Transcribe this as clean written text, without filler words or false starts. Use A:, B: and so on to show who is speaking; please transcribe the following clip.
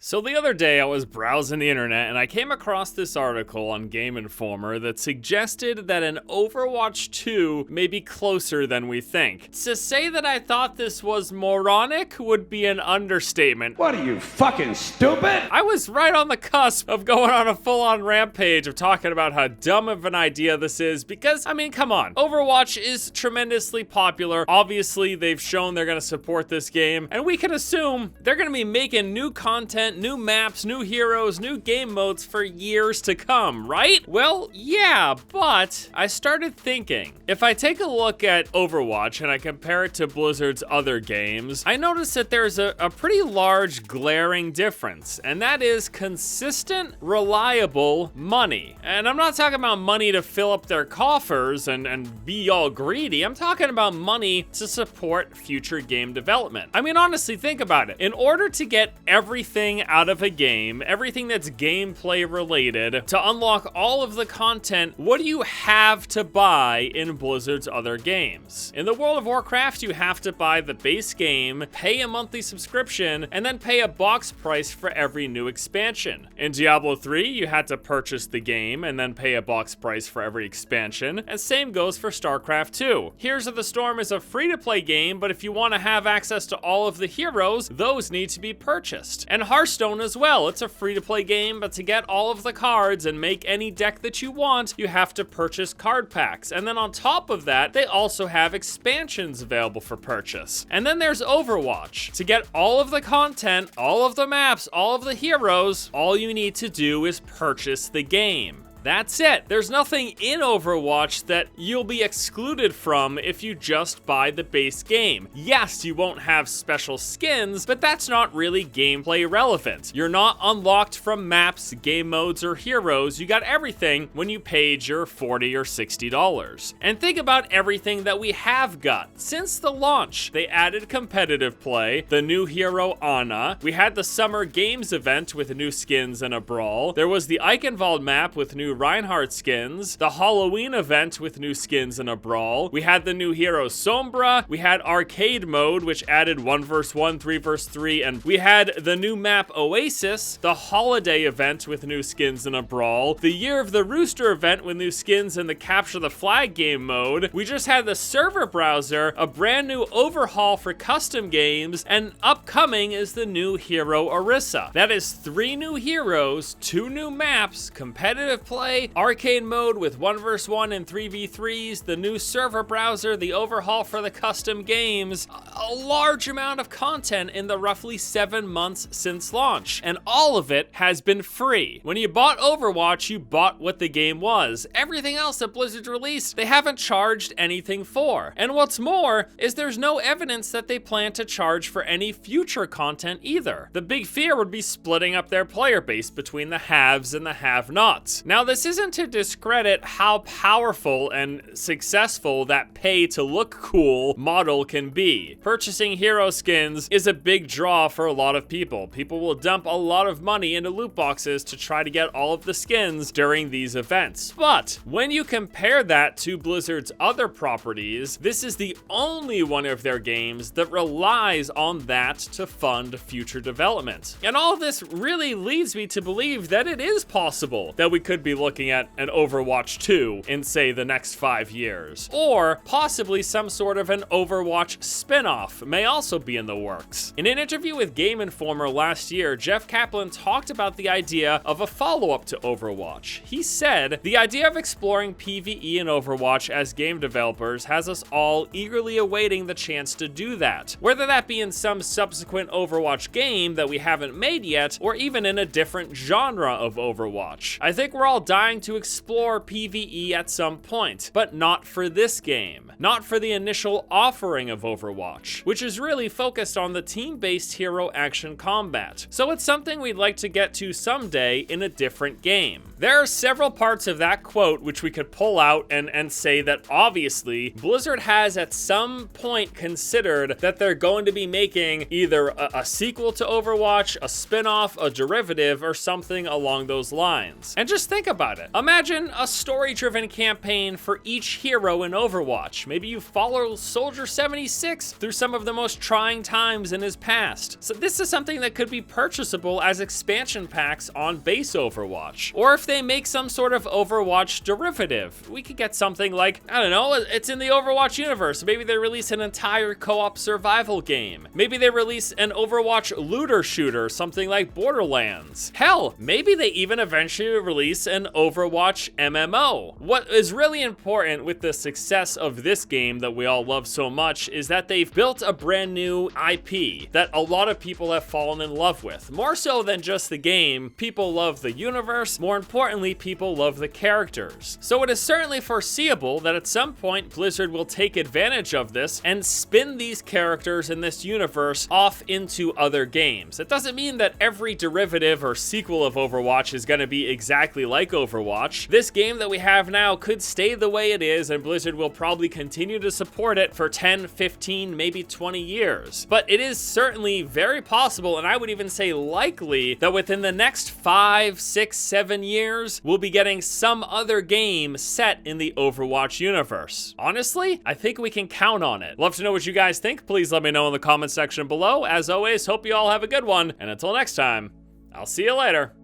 A: So the other day I was browsing the internet and I came across this article on Game Informer that suggested that an Overwatch 2 may be closer than we think. To say that I thought this was moronic would be an understatement.
B: What are you, fucking stupid?
A: I was right on the cusp of going on a full-on rampage of talking about how dumb of an idea this is because, I mean, come on. Overwatch is tremendously popular. Obviously, they've shown they're going to support this game, and we can assume they're going to be making new content, new maps, new heroes, new game modes for years to come, right? Well, yeah, but I started thinking, if I take a look at Overwatch and I compare it to Blizzard's other games, I notice that there's a pretty large glaring difference, and that is consistent, reliable money. And I'm not talking about money to fill up their coffers and be all greedy. I'm talking about money to support future game development. I mean, honestly, think about it. In order to get everything out of a game, everything that's gameplay related, to unlock all of the content, what do you have to buy in Blizzard's other games? In the World of Warcraft, you have to buy the base game, pay a monthly subscription, and then pay a box price for every new expansion. In Diablo 3, you had to purchase the game and then pay a box price for every expansion, and same goes for StarCraft 2. Heroes of the Storm is a free-to-play game, but if you want to have access to all of the heroes, those need to be purchased. And Hearthstone as well. It's a free-to-play game, but to get all of the cards and make any deck that you want, you have to purchase card packs. And then on top of that, they also have expansions available for purchase. And then there's Overwatch. To get all of the content, all of the maps, all of the heroes, all you need to do is purchase the game. That's it. There's nothing in Overwatch that you'll be excluded from if you just buy the base game. Yes, you won't have special skins, but that's not really gameplay relevant. You're not unlocked from maps, game modes, or heroes. You got everything when you paid your $40 or $60. And think about everything that we have got. Since the launch, they added competitive play, the new hero Ana, we had the Summer Games event with new skins and a brawl, there was the Eichenwald map with new Reinhardt skins, the Halloween event with new skins and a brawl, we had the new hero Sombra, we had arcade mode which added 1 vs 1, 3 vs 3, and we had the new map Oasis, the holiday event with new skins and a brawl, the Year of the Rooster event with new skins and the Capture the Flag game mode, we just had the server browser, a brand new overhaul for custom games, and upcoming is the new hero Orisa. That is 3 new heroes, 2 new maps, competitive play, arcade mode with 1 vs 1 and 3v3s, the new server browser, the overhaul for the custom games, a large amount of content in the roughly 7 months since launch, and all of it has been free. When you bought Overwatch, you bought what the game was. Everything else that Blizzard released, they haven't charged anything for. And what's more is there's no evidence that they plan to charge for any future content either. The big fear would be splitting up their player base between the haves and the have-nots. Now, this isn't to discredit how powerful and successful that pay to look cool model can be. Purchasing hero skins is a big draw for a lot of people. People will dump a lot of money into loot boxes to try to get all of the skins during these events. But when you compare that to Blizzard's other properties, this is the only one of their games that relies on that to fund future development. And all of this really leads me to believe that it is possible that we could be looking at an Overwatch 2 in, say, the next 5 years. Or possibly some sort of an Overwatch spin-off may also be in the works. In an interview with Game Informer last year, Jeff Kaplan talked about the idea of a follow-up to Overwatch. He said, "The idea of exploring PvE in Overwatch as game developers has us all eagerly awaiting the chance to do that. Whether that be in some subsequent Overwatch game that we haven't made yet, or even in a different genre of Overwatch. I think we're all dying to explore PvE at some point, but not for this game. Not for the initial offering of Overwatch, which is really focused on the team-based hero action combat. So it's something we'd like to get to someday in a different game." There are several parts of that quote which we could pull out and say that obviously Blizzard has at some point considered that they're going to be making either a sequel to Overwatch, a spin-off, a derivative, or something along those lines. And just think about about it. Imagine a story-driven campaign for each hero in Overwatch. Maybe you follow Soldier 76 through some of the most trying times in his past. So this is something that could be purchasable as expansion packs on base Overwatch. Or if they make some sort of Overwatch derivative, we could get something like, I don't know, it's in the Overwatch universe. Maybe they release an entire co-op survival game. Maybe they release an Overwatch looter shooter, something like Borderlands. Hell, maybe they even eventually release an Overwatch MMO. What is really important with the success of this game that we all love so much is that they've built a brand new IP that a lot of people have fallen in love with. More so than just the game, people love the universe. More importantly, people love the characters. So it is certainly foreseeable that at some point Blizzard will take advantage of this and spin these characters in this universe off into other games. It doesn't mean that every derivative or sequel of Overwatch is going to be exactly like Overwatch. This game that we have now could stay the way it is, and Blizzard will probably continue to support it for 10, 15, maybe 20 years. But it is certainly very possible, and I would even say likely, that within the next 5, 6, 7 years, we'll be getting some other game set in the Overwatch universe. Honestly, I think we can count on it. Love to know what you guys think. Please let me know in the comment section below. As always, hope you all have a good one, and until next time, I'll see you later.